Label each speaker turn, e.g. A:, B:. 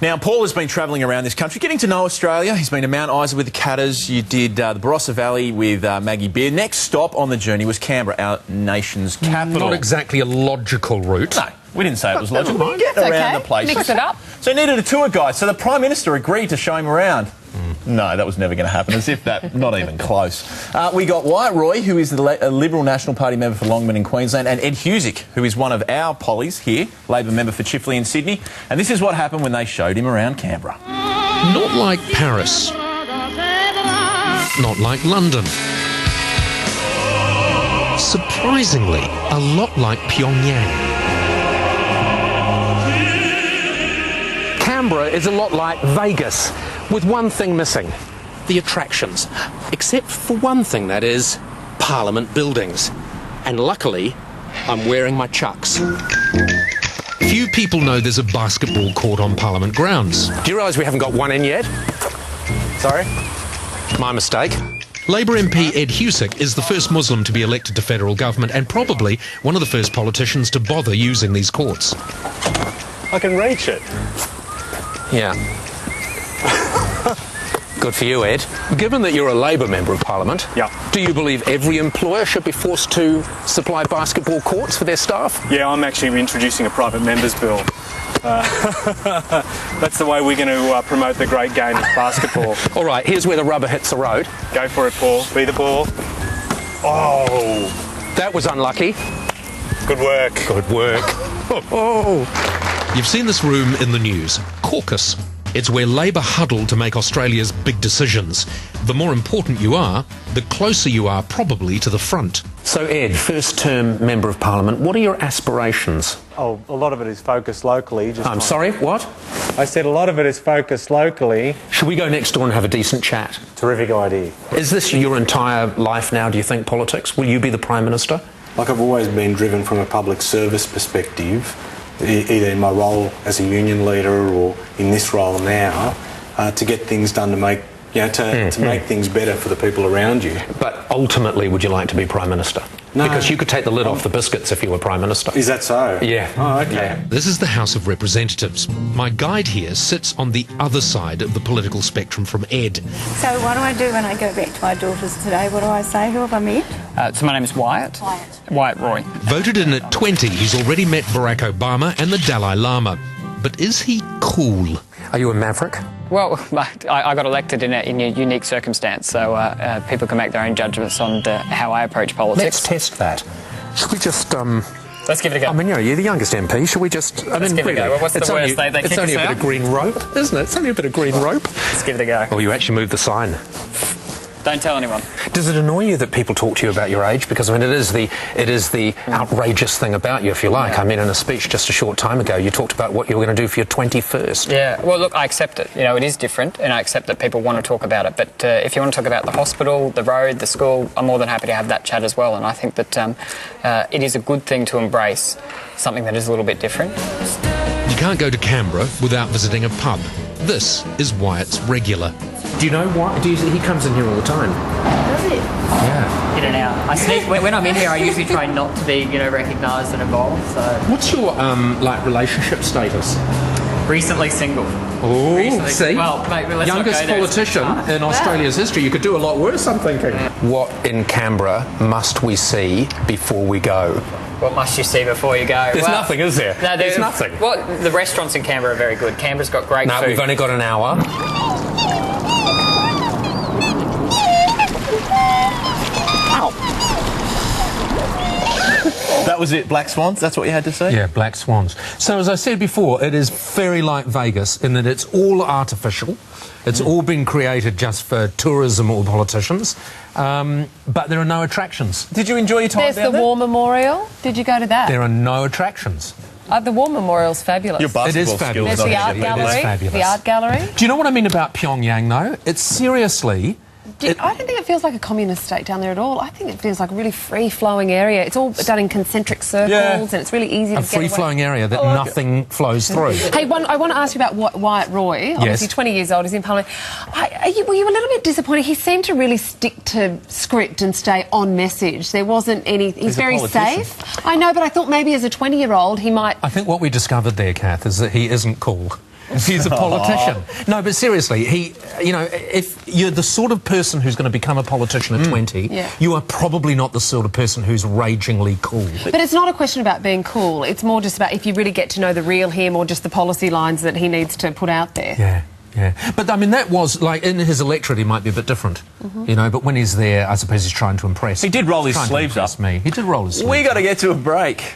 A: Now, Paul has been travelling around this country, getting to know Australia. He's been to Mount Isa with the Catters. You did the Barossa Valley with Maggie Beard. Next stop on the journey was Canberra, our nation's capital.
B: Not exactly a logical route.
A: No, we didn't say it was logical. You get around the place.
C: Mix it up.
A: So he needed a tour guide. So the Prime Minister agreed to show him around. No, that was never going to happen, as if that, not even close. We got Wyatt Roy, who is the Liberal National Party member for Longman in Queensland, and Ed Husic, who is one of our pollies here, Labor member for Chifley in Sydney. And this is what happened when they showed him around Canberra.
B: Not like Paris. Not like London. Surprisingly, a lot like Pyongyang.
D: Canberra is a lot like Vegas, with one thing missing: the attractions. Except for one thing, that is, Parliament buildings. And luckily, I'm wearing my chucks.
B: Few people know there's a basketball court on Parliament grounds.
D: Do you realise we haven't got one in yet? Sorry? My mistake.
B: Labor MP Ed Husic is the first Muslim to be elected to federal government and probably one of the first politicians to bother using these courts.
E: I can reach it.
D: Yeah. Good for you, Ed. Given that you're a Labor Member of Parliament, do you believe every employer should be forced to supply basketball courts for their staff?
E: Yeah, I'm actually introducing a private members bill. That's the way we're going to promote the great game of basketball.
D: All right, here's where the rubber hits the road.
E: Go for it, Paul. Be the ball. Oh!
D: That was unlucky.
E: Good work.
D: Good work.
B: You've seen this room in the news. Caucus. It's where Labor huddle to make Australia's big decisions. The more important you are, the closer you are probably to the front.
D: So, Ed, first-term Member of Parliament, what are your aspirations?
E: Oh, a lot of it is focused locally.
D: I'm sorry, what?
E: I said a lot of it is focused locally.
D: Should we go next door and have a decent chat?
E: Terrific idea.
D: Is this your entire life now, do you think, politics? Will you be the Prime Minister?
F: Like, I've always been driven from a public service perspective, either in my role as a union leader or in this role now, to get things done to make, to make things better for the people around you.
D: But ultimately, would you like to be Prime Minister?
F: No.
D: Because you could take the lid off the biscuits if you were Prime Minister.
F: Is that so?
D: Yeah.
F: Oh, okay.
D: Yeah.
B: This is the House of Representatives. My guide here sits on the other side of the political spectrum from Ed.
G: So what do I do when I go back to my daughters today? What do I say? Who have I met?
H: So my name is Wyatt. Wyatt Roy.
B: Voted in at 20, he's already met Barack Obama and the Dalai Lama. But is he cool?
D: Are you a maverick?
H: Well, I got elected in a unique circumstance, so people can make their own judgments on how I approach politics.
D: Let's test that. Should we just,
H: Let's give it a go.
D: I mean, you're the youngest MP. Should we just...
H: Let's give it a go. Well, what's the worst? They kick us out?
D: It's only a bit of green rope, isn't it? It's only a bit of green rope.
H: Let's give it a go.
D: Oh, you actually moved the sign.
H: Don't tell anyone.
D: Does it annoy you that people talk to you about your age? Because, I mean, it is the outrageous thing about you, if you like. I mean, in a speech just a short time ago, you talked about what you were going to do for your 21st.
H: Yeah, well, look, I accept it. You know, it is different, and I accept that people want to talk about it. But if you want to talk about the hospital, the road, the school, I'm more than happy to have that chat as well. And I think that it is a good thing to embrace something that is a little bit different.
B: You can't go to Canberra without visiting a pub. This is Wyatt's regular.
D: Do you know why? He comes in here all the time.
G: Does it?
D: Yeah.
H: In and out. I sneak when I'm in here. I usually try not to be, recognised and involved. So.
D: What's your relationship status?
H: Recently single.
D: Oh,
H: recently.
D: see?
H: Well, mate, let's
D: youngest
H: not go there.
D: politician in Australia's history. You could do a lot worse, I'm thinking. What in Canberra must we see before we go?
H: What must you see before you go?
D: There's nothing, is there?
H: No,
D: there's nothing.
H: Well, the restaurants in Canberra are very good. Canberra's got great food.
D: No, we've only got an hour.
A: That was it, Black Swans? That's what you had to say?
D: Yeah, Black Swans. So, as I said before, it is very like Vegas in that it's all artificial. It's all been created just for tourism or politicians. But there are no attractions.
A: Did you enjoy your time
C: There's
A: down
C: the
A: there?
C: War Memorial. Did you go to that?
D: There are no attractions.
C: The War Memorial's fabulous.
A: Your basketball
D: It is fabulous.
C: There's the art
D: It is
C: gallery.
D: fabulous.
C: The art gallery.
D: Do you know what I mean about Pyongyang, though? It's seriously
C: I don't think it feels like a communist state down there at all. I think it feels like a really free-flowing area. It's all done in concentric circles, and it's really easy to get away.
D: A free-flowing area that nothing flows through.
C: Hey, I want to ask you about Wyatt Roy. Obviously, 20 years old, he's in Parliament. Were you a little bit disappointed? He seemed to really stick to script and stay on message. There wasn't any... He's very safe. I know, but I thought maybe as a 20-year-old he might...
D: I think what we discovered there, Kath, is that he isn't cool. He's a politician. No, but seriously, if you're the sort of person who's going to become a politician at 20, you are probably not the sort of person who's ragingly cool.
C: But it's not a question about being cool. It's more just about if you really get to know the real him or just the policy lines that he needs to put out there.
D: Yeah. Yeah, but I mean, that was, like, in his electorate he might be a bit different, but when he's there, I suppose he's trying to impress.
A: He did roll his sleeves up.
D: He did roll his sleeves up.
A: We got to get to a break.